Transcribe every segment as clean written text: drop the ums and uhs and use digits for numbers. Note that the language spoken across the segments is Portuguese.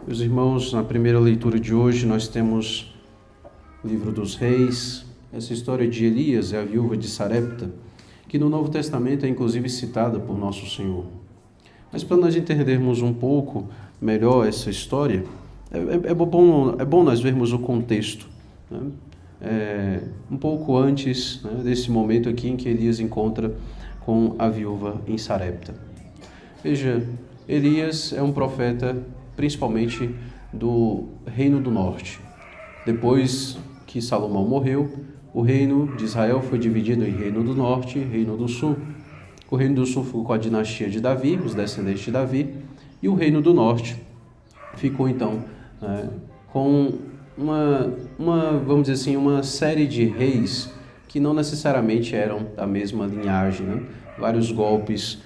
Meus irmãos, na primeira leitura de hoje nós temos o livro dos Reis, essa história de Elias e a viúva de Sarepta, que no Novo Testamento é inclusive citada por Nosso Senhor. Mas para nós entendermos um pouco melhor essa história, é bom nós vermos o contexto, né? Um pouco antes, né, desse momento aqui em que Elias encontra com a viúva em Sarepta. Veja, Elias é um profeta principalmente do Reino do Norte. Depois que Salomão morreu, o reino de Israel foi dividido em Reino do Norte e Reino do Sul. O Reino do Sul ficou com a dinastia de Davi, os descendentes de Davi, e o Reino do Norte ficou então com vamos dizer assim, uma série de reis que não necessariamente eram da mesma linhagem, né? Vários golpes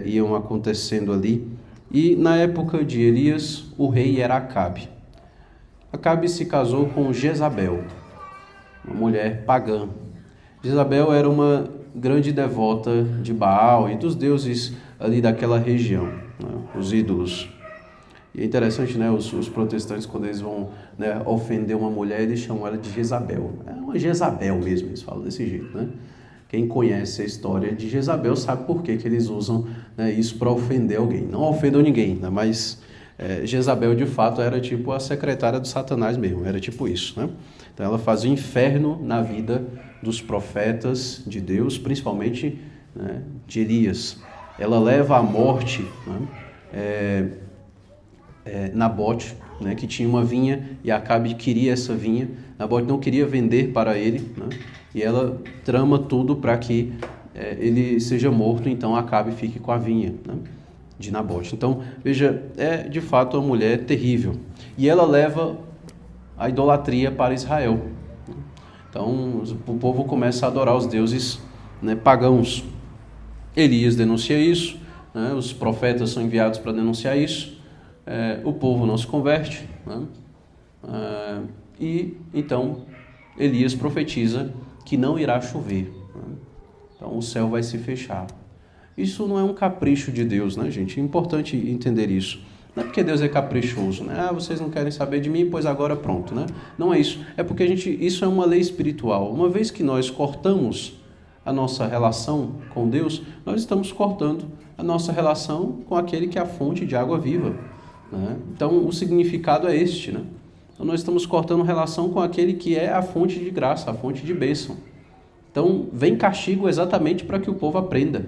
iam acontecendo ali. E na época de Elias, o rei era Acabe. Acabe se casou com Jezabel, uma mulher pagã. Jezabel era uma grande devota de Baal e dos deuses ali daquela região, né? Os ídolos. E é interessante, né? Os protestantes, quando eles vão, né, ofender uma mulher, eles chamam ela de Jezabel. É uma Jezabel mesmo, eles falam desse jeito, né? Quem conhece a história de Jezabel sabe por que eles usam, né, isso para ofender alguém. Não ofendam ninguém, né, mas Jezabel de fato era tipo a secretária do Satanás mesmo, era tipo isso, né? Então ela fazia o inferno na vida dos profetas de Deus, principalmente, né, de Elias. Ela leva à morte, né, Nabote, né, que tinha uma vinha e Acabe queria essa vinha. Nabote não queria vender para ele, né, e ela trama tudo para que ele seja morto, então Acabe fique com a vinha, né, de Nabote. Então, veja, é de fato uma mulher terrível. E ela leva a idolatria para Israel. Então, o povo começa a adorar os deuses, né, pagãos. Elias denuncia isso, né, os profetas são enviados para denunciar isso. O povo não se converte, né? E então Elias profetiza que não irá chover, né? Então o céu vai se fechar. Isso não é um capricho de Deus, né, gente? É importante entender isso. Não é porque Deus é caprichoso, né? Vocês não querem saber de mim, pois agora pronto, né? Não é isso. É porque isso é uma lei espiritual. Uma vez que nós cortamos a nossa relação com Deus, nós estamos cortando a nossa relação com aquele que é a fonte de água viva, né? Então o significado é este, né? Então nós estamos cortando relação com aquele que é a fonte de graça, a fonte de bênção. Então vem castigo exatamente para que o povo aprenda,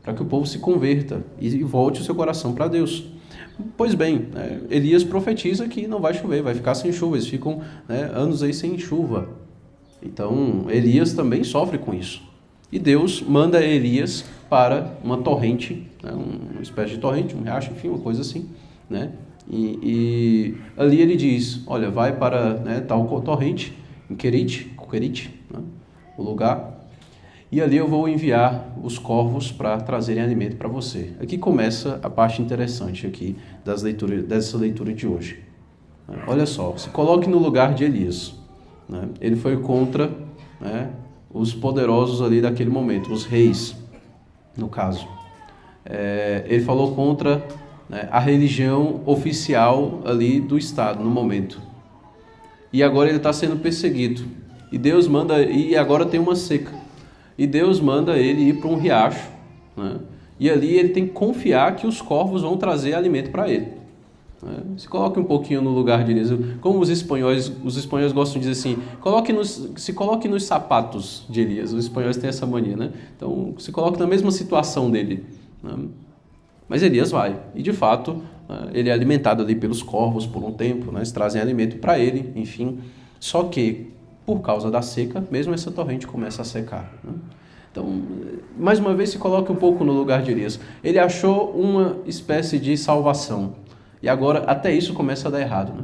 para que o povo se converta e volte o seu coração para Deus. Pois bem, Elias profetiza que não vai chover, vai ficar sem chuva, eles ficam, né, anos aí sem chuva. Então Elias também sofre com isso. E Deus manda Elias para uma torrente, né, uma espécie de torrente, um riacho, enfim, uma coisa assim, né? E ali ele diz, olha, vai para, né, tal torrente, em Querite, né, o lugar, e ali eu vou enviar os corvos para trazerem alimento para você. Aqui começa a parte interessante aqui dessa leitura de hoje. Olha só, se coloque no lugar de Elias, né? Ele foi contra, né, os poderosos ali daquele momento, os reis, no caso. Ele falou contra, né, a religião oficial ali do Estado no momento. E agora ele está sendo perseguido. E Deus manda, e agora tem uma seca. E Deus manda ele ir para um riacho, né? E ali ele tem que confiar que os corvos vão trazer alimento para ele, né? Se coloque um pouquinho no lugar de Elias. Como os espanhóis gostam de dizer assim, se coloque nos sapatos de Elias. Os espanhóis têm essa mania, né? Então se coloque na mesma situação dele, né? Mas Elias vai, e de fato ele é alimentado ali pelos corvos por um tempo, né? Eles trazem alimento para ele, enfim. Só que por causa da seca, mesmo essa torrente começa a secar, né? Então, mais uma vez, se coloque um pouco no lugar de Elias. Ele achou uma espécie de salvação. E agora até isso começa a dar errado, né?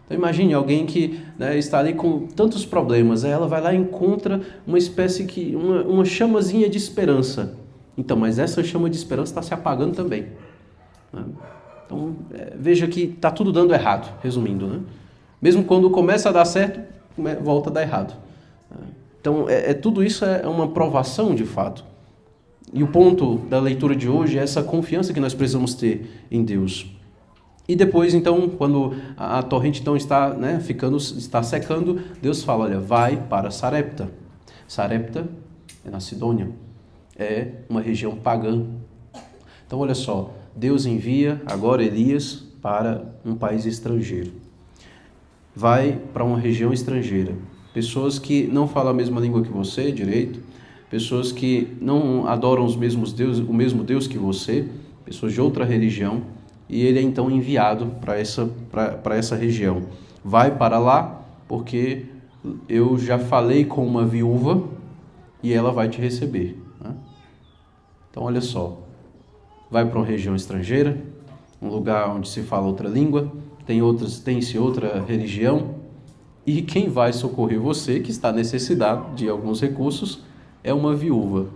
Então imagine alguém que, né, está ali com tantos problemas. Aí ela vai lá e encontra uma espécie uma chamazinha de esperança. Então, mas essa chama de esperança está se apagando também, né? Então, veja que está tudo dando errado, resumindo, né? Mesmo quando começa a dar certo, volta a dar errado. Então, tudo isso é uma provação de fato. E o ponto da leitura de hoje é essa confiança que nós precisamos ter em Deus. E depois, então, quando a torrente então está, né, está secando, Deus fala, olha, vai para Sarepta. Sarepta é na Sidônia, é uma região pagã. Então, olha só, Deus envia agora Elias para um país estrangeiro. Vai para uma região estrangeira. Pessoas que não falam a mesma língua que você direito, pessoas que não adoram os mesmos deuses, o mesmo Deus que você, pessoas de outra religião, e ele é então enviado para essa região. Vai para lá, porque eu já falei com uma viúva e ela vai te receber. Né? Então, olha só, vai para uma região estrangeira, um lugar onde se fala outra língua, tem-se outra religião, e quem vai socorrer você, que está necessitado de alguns recursos, é uma viúva.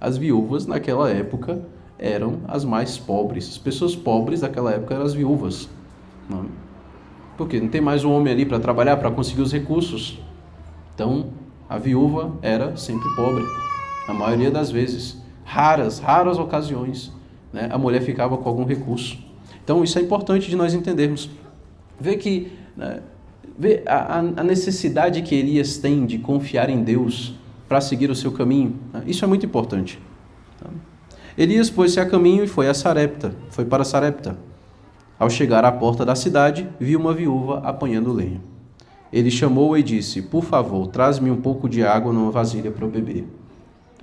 As viúvas, naquela época, eram as mais pobres. As pessoas pobres daquela época eram as viúvas. Não? Porque não tem mais um homem ali para trabalhar, para conseguir os recursos. Então, a viúva era sempre pobre, a maioria das vezes. Raras ocasiões, né, a mulher ficava com algum recurso. Então, isso é importante de nós entendermos. Vê que... Vê a necessidade que Elias tem de confiar em Deus para seguir o seu caminho. Isso é muito importante. Elias pôs-se a caminho e foi para Sarepta. Ao chegar à porta da cidade, viu uma viúva apanhando lenha. Ele chamou-a e disse, por favor, traz-me um pouco de água numa vasilha para eu beber.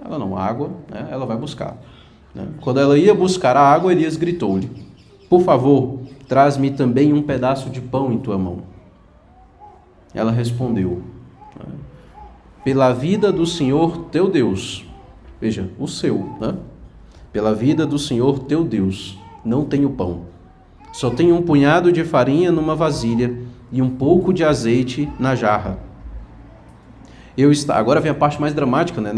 Ela não, água, né, ela vai buscar. Né? Quando ela ia buscar a água, Elias gritou-lhe, por favor, traz-me também um pedaço de pão em tua mão. Ela respondeu, pela vida do Senhor teu Deus, veja, o seu, né? Pela vida do Senhor teu Deus, não tenho pão. Só tenho um punhado de farinha numa vasilha e um pouco de azeite na jarra. Agora vem a parte mais dramática, né,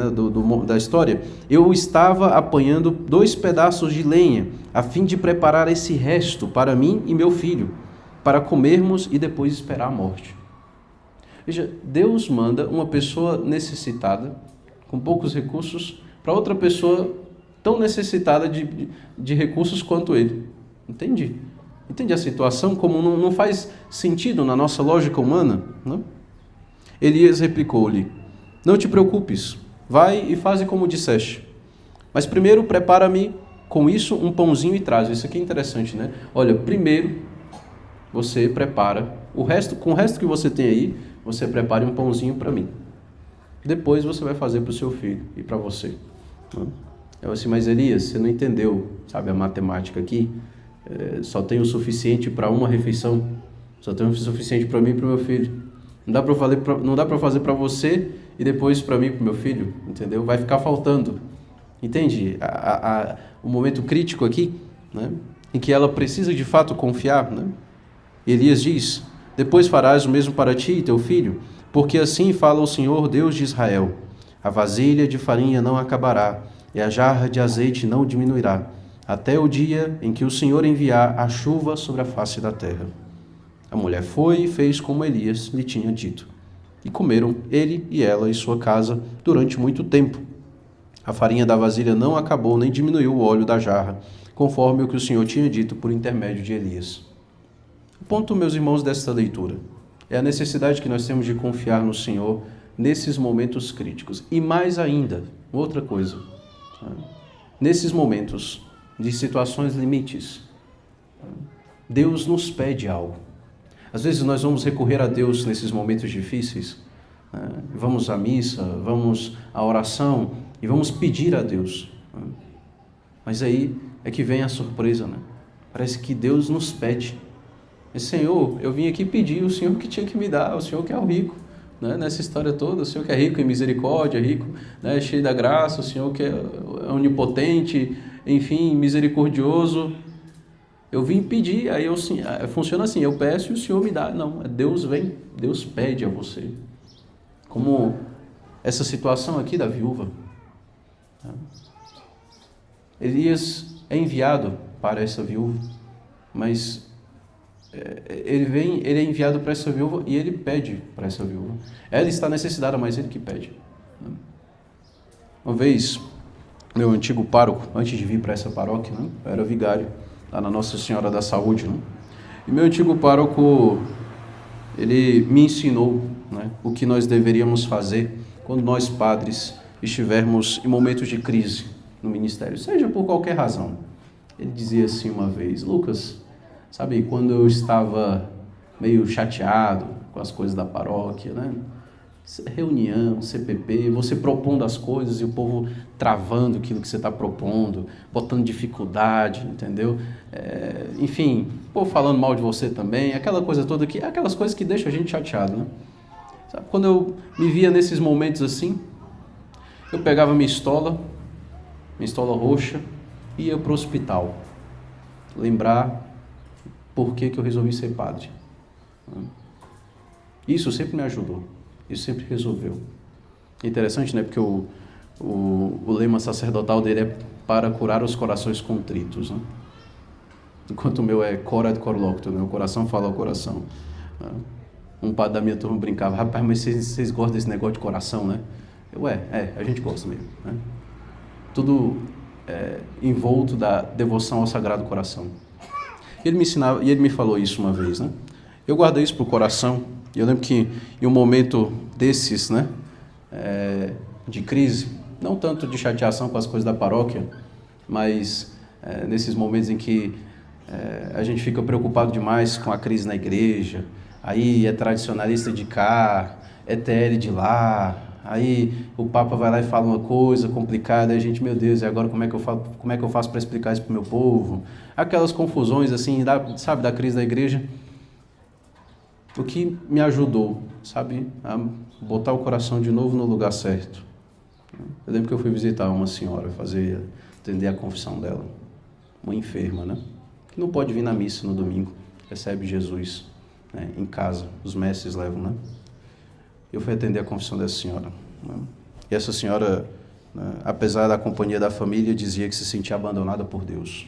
da história. Eu estava apanhando 2 pedaços de lenha, a fim de preparar esse resto para mim e meu filho, para comermos e depois esperar a morte. Veja, Deus manda uma pessoa necessitada, com poucos recursos, para outra pessoa tão necessitada de recursos quanto ele. Entende? Entende a situação? Como não faz sentido na nossa lógica humana? Não? Elias replicou-lhe, não te preocupes, vai e faze como disseste. Mas primeiro prepara-me com isso um pãozinho e traz. Isso aqui é interessante, né? Olha, primeiro você prepara, com o resto que você tem aí, você prepare um pãozinho para mim. Depois você vai fazer para o seu filho e para você. Eu assim, mas Elias, você não entendeu, sabe, a matemática aqui? Só tem o suficiente para uma refeição, só tem o suficiente para mim e para o meu filho. Não dá para fazer para você e depois para mim e para o meu filho, entendeu? Vai ficar faltando. Entende? O momento crítico aqui, né, em que ela precisa de fato confiar, né? Elias diz, depois farás o mesmo para ti e teu filho, porque assim fala o Senhor Deus de Israel. A vasilha de farinha não acabará, e a jarra de azeite não diminuirá, até o dia em que o Senhor enviar a chuva sobre a face da terra. A mulher foi e fez como Elias lhe tinha dito. E comeram ele e ela e sua casa durante muito tempo. A farinha da vasilha não acabou nem diminuiu o óleo da jarra, conforme o que o Senhor tinha dito por intermédio de Elias. O ponto, meus irmãos, desta leitura é a necessidade que nós temos de confiar no Senhor nesses momentos críticos. E mais ainda, outra coisa, nesses momentos de situações limites, Deus nos pede algo. Às vezes nós vamos recorrer a Deus nesses momentos difíceis, vamos à missa, vamos à oração e vamos pedir a Deus. Mas aí é que vem a surpresa, né? Parece que Deus nos pede. Senhor, eu vim aqui pedir, o Senhor que tinha que me dar, o Senhor que é o rico, né? Nessa história toda, o Senhor que é rico em misericórdia, rico, né? Cheio da graça, o Senhor que é onipotente, enfim, misericordioso. Eu vim pedir, aí funciona assim, eu peço e o Senhor me dá. Não, Deus vem, Deus pede a você. Como essa situação aqui da viúva. Elias é enviado para essa viúva, mas ele é enviado para essa viúva e ele pede para essa viúva. Ela está necessitada, mas ele que pede. Uma vez, meu antigo pároco, antes de vir para essa paróquia, eu era vigário lá na Nossa Senhora da Saúde, E meu antigo pároco, ele me ensinou, né, o que nós deveríamos fazer quando nós padres estivermos em momentos de crise no ministério, seja por qualquer razão. Ele dizia assim uma vez: Lucas, sabe, quando eu estava meio chateado com as coisas da paróquia, né? Reunião, CPP, você propondo as coisas e o povo travando aquilo que você está propondo, botando dificuldade, entendeu? Enfim, o povo falando mal de você também, aquela coisa toda, aquelas coisas que deixam a gente chateado, né? Sabe, quando eu me via nesses momentos assim, eu pegava minha estola roxa, e ia para o hospital, lembrar por que eu resolvi ser padre. Isso sempre me ajudou. Isso sempre resolveu. Interessante, né? Porque o lema sacerdotal dele é para curar os corações contritos, né? Enquanto o meu é cora de cor locto, né? O coração fala ao coração. Um padre da minha turma brincava: rapaz, mas vocês gostam desse negócio de coração, né? A gente gosta mesmo, né? Tudo envolto da devoção ao Sagrado Coração. Ele me ensinava, e ele me falou isso uma vez, né? Eu guardei isso para o coração. E eu lembro que em um momento desses, né, de crise, não tanto de chateação com as coisas da paróquia, mas nesses momentos em que a gente fica preocupado demais com a crise na igreja, aí é tradicionalista de cá, é TL de lá, aí o Papa vai lá e fala uma coisa complicada, e a gente, meu Deus, e agora como é que eu faço para explicar isso para o meu povo? Aquelas confusões assim, sabe, da crise da igreja. O que me ajudou, sabe, a botar o coração de novo no lugar certo. Eu lembro que eu fui visitar uma senhora, atender a confissão dela, uma enferma, né, que não pode vir na missa no domingo, recebe Jesus, né, em casa, os mestres levam, né. Eu fui atender a confissão dessa senhora, né, e essa senhora, né, apesar da companhia da família, dizia que se sentia abandonada por Deus.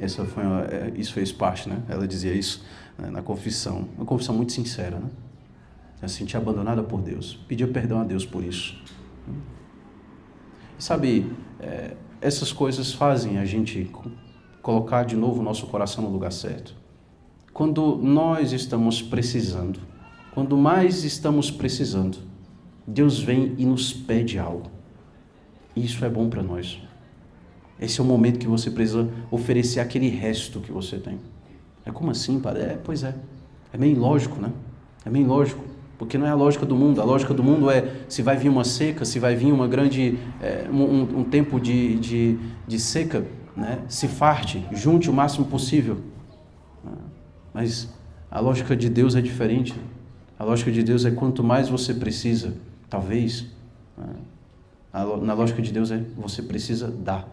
Isso fez parte, né? Ela dizia isso, né, na confissão, uma confissão muito sincera, né? Ela se sentia abandonada por Deus, pedia perdão a Deus por isso. Sabe, essas coisas fazem a gente colocar de novo o nosso coração no lugar certo. Quando nós estamos precisando, quando mais estamos precisando, Deus vem e nos pede algo. E isso é bom para nós. Esse é o momento que você precisa oferecer aquele resto que você tem. Como assim, padre? Pois é. É meio ilógico, né? É meio ilógico. Porque não é a lógica do mundo. A lógica do mundo é se vai vir uma seca, se vai vir uma grande... um tempo de seca, né? Se farte, junte o máximo possível. Mas a lógica de Deus é diferente. A lógica de Deus é quanto mais você precisa, talvez. Na lógica de Deus você precisa dar.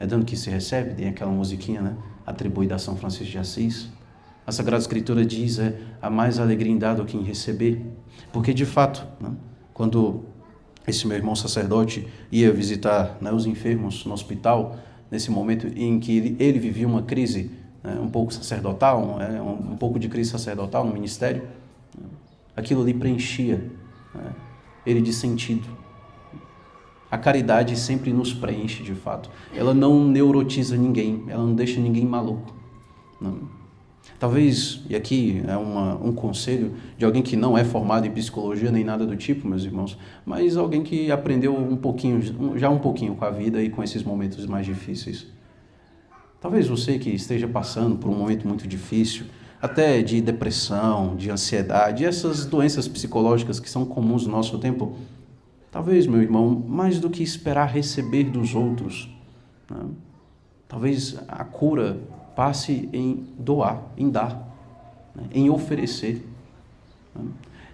É dando que se recebe, tem aquela musiquinha, né? Atribuída a São Francisco de Assis. A Sagrada Escritura diz, há mais alegria em dar do que em receber. Porque, de fato, né, quando esse meu irmão sacerdote ia visitar, né, os enfermos no hospital, nesse momento em que ele vivia uma crise, né, um pouco sacerdotal, um pouco de crise sacerdotal no ministério, aquilo ali preenchia, né, ele de sentido. A caridade sempre nos preenche, de fato. Ela não neurotiza ninguém, ela não deixa ninguém maluco. Não. Talvez, e aqui é um conselho de alguém que não é formado em psicologia nem nada do tipo, meus irmãos, mas alguém que aprendeu um pouquinho com a vida e com esses momentos mais difíceis. Talvez você que esteja passando por um momento muito difícil, até de depressão, de ansiedade, essas doenças psicológicas que são comuns no nosso tempo, talvez, meu irmão, mais do que esperar receber dos outros, né? Talvez a cura passe em doar, em dar, né? Em oferecer. Né?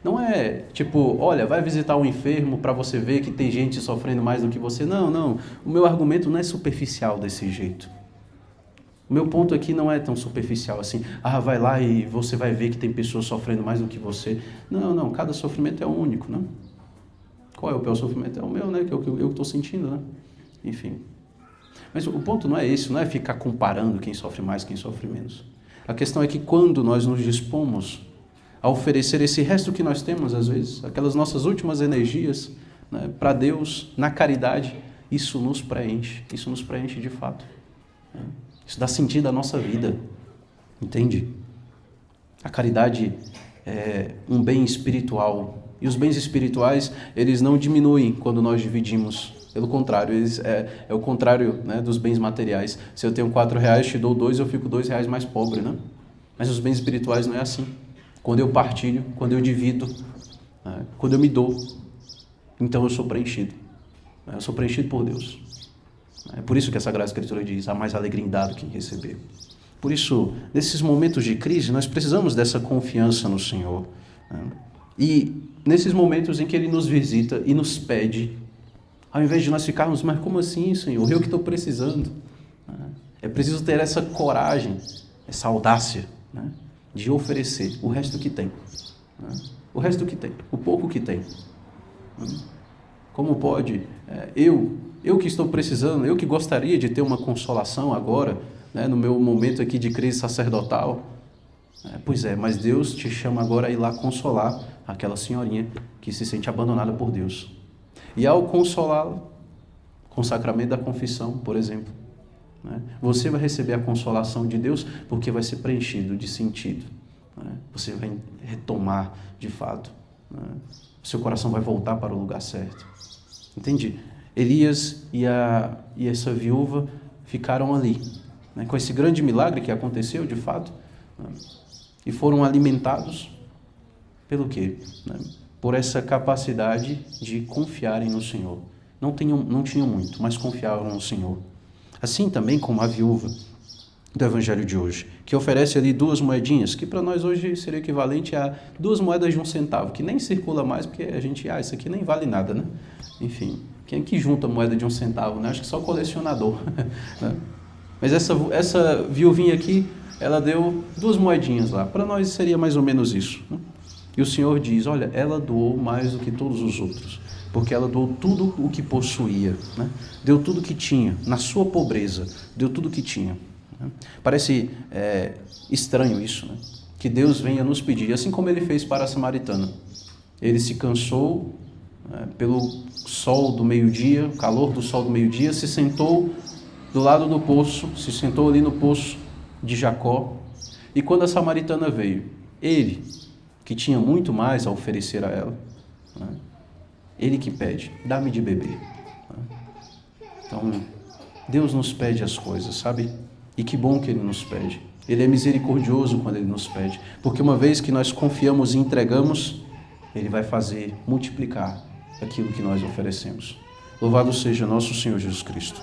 Não é tipo, olha, vai visitar um enfermo para você ver que tem gente sofrendo mais do que você. Não. O meu argumento não é superficial desse jeito. O meu ponto aqui não é tão superficial assim. Vai lá e você vai ver que tem pessoas sofrendo mais do que você. Não. Cada sofrimento é único, né? Qual é o pior sofrimento? É o meu, né? Que eu estou sentindo, né? Enfim. Mas o ponto não é esse, não é ficar comparando quem sofre mais, quem sofre menos. A questão é que quando nós nos dispomos a oferecer esse resto que nós temos, às vezes, aquelas nossas últimas energias, né, para Deus, na caridade, isso nos preenche de fato. Né? Isso dá sentido à nossa vida, entende? A caridade é um bem espiritual. E os bens espirituais, eles não diminuem quando nós dividimos. Pelo contrário, é o contrário, né, dos bens materiais. Se eu tenho R$4, te dou 2, eu fico R$2 mais pobre, né? Mas os bens espirituais não é assim. Quando eu partilho, quando eu divido, né, quando eu me dou, então eu sou preenchido. Eu sou preenchido por Deus. É por isso que a Sagrada Escritura diz: há mais alegria em dar do que em receber. Por isso, nesses momentos de crise, nós precisamos dessa confiança no Senhor. E nesses momentos em que Ele nos visita e nos pede, ao invés de nós ficarmos, mas como assim, Senhor? Eu que estou precisando. É preciso ter essa coragem, essa audácia, né, de oferecer o resto que tem. O resto que tem, o pouco que tem. Como pode eu que estou precisando, eu que gostaria de ter uma consolação agora, né, no meu momento aqui de crise sacerdotal. Pois é, mas Deus te chama agora a ir lá consolar aquela senhorinha que se sente abandonada por Deus. E ao consolá-la, com o sacramento da confissão, por exemplo, né, você vai receber a consolação de Deus porque vai ser preenchido de sentido. Né? Você vai retomar de fato. Né? Seu coração vai voltar para o lugar certo. Entende? Elias e essa viúva ficaram ali, né, com esse grande milagre que aconteceu de fato, né, e foram alimentados pelo quê? Né? Por essa capacidade de confiarem no Senhor. Não tinham muito, mas confiavam no Senhor. Assim também como a viúva do Evangelho de hoje, que oferece ali 2 moedinhas, que para nós hoje seria equivalente a 2 moedas de 1 centavo, que nem circula mais, porque a gente, isso aqui nem vale nada, né? Enfim, quem é que junta moeda de 1 centavo, né? Acho que só colecionador. Né? Mas essa viuvinha aqui, ela deu 2 moedinhas lá, para nós seria mais ou menos isso. Né? E o Senhor diz, olha, ela doou mais do que todos os outros, porque ela doou tudo o que possuía, né? Deu tudo o que tinha, na sua pobreza, deu tudo o que tinha. Parece estranho isso, né? Que Deus venha nos pedir, assim como Ele fez para a samaritana. Ele se cansou pelo sol do meio-dia, o calor do sol do meio-dia, se sentou do lado do poço, se sentou ali no poço de Jacó, e quando a samaritana veio, ele, que tinha muito mais a oferecer a ela, né? Ele que pede, dá-me de beber. Então, Deus nos pede as coisas, sabe? E que bom que Ele nos pede. Ele é misericordioso quando Ele nos pede, porque uma vez que nós confiamos e entregamos, Ele vai fazer multiplicar aquilo que nós oferecemos. Louvado seja nosso Senhor Jesus Cristo.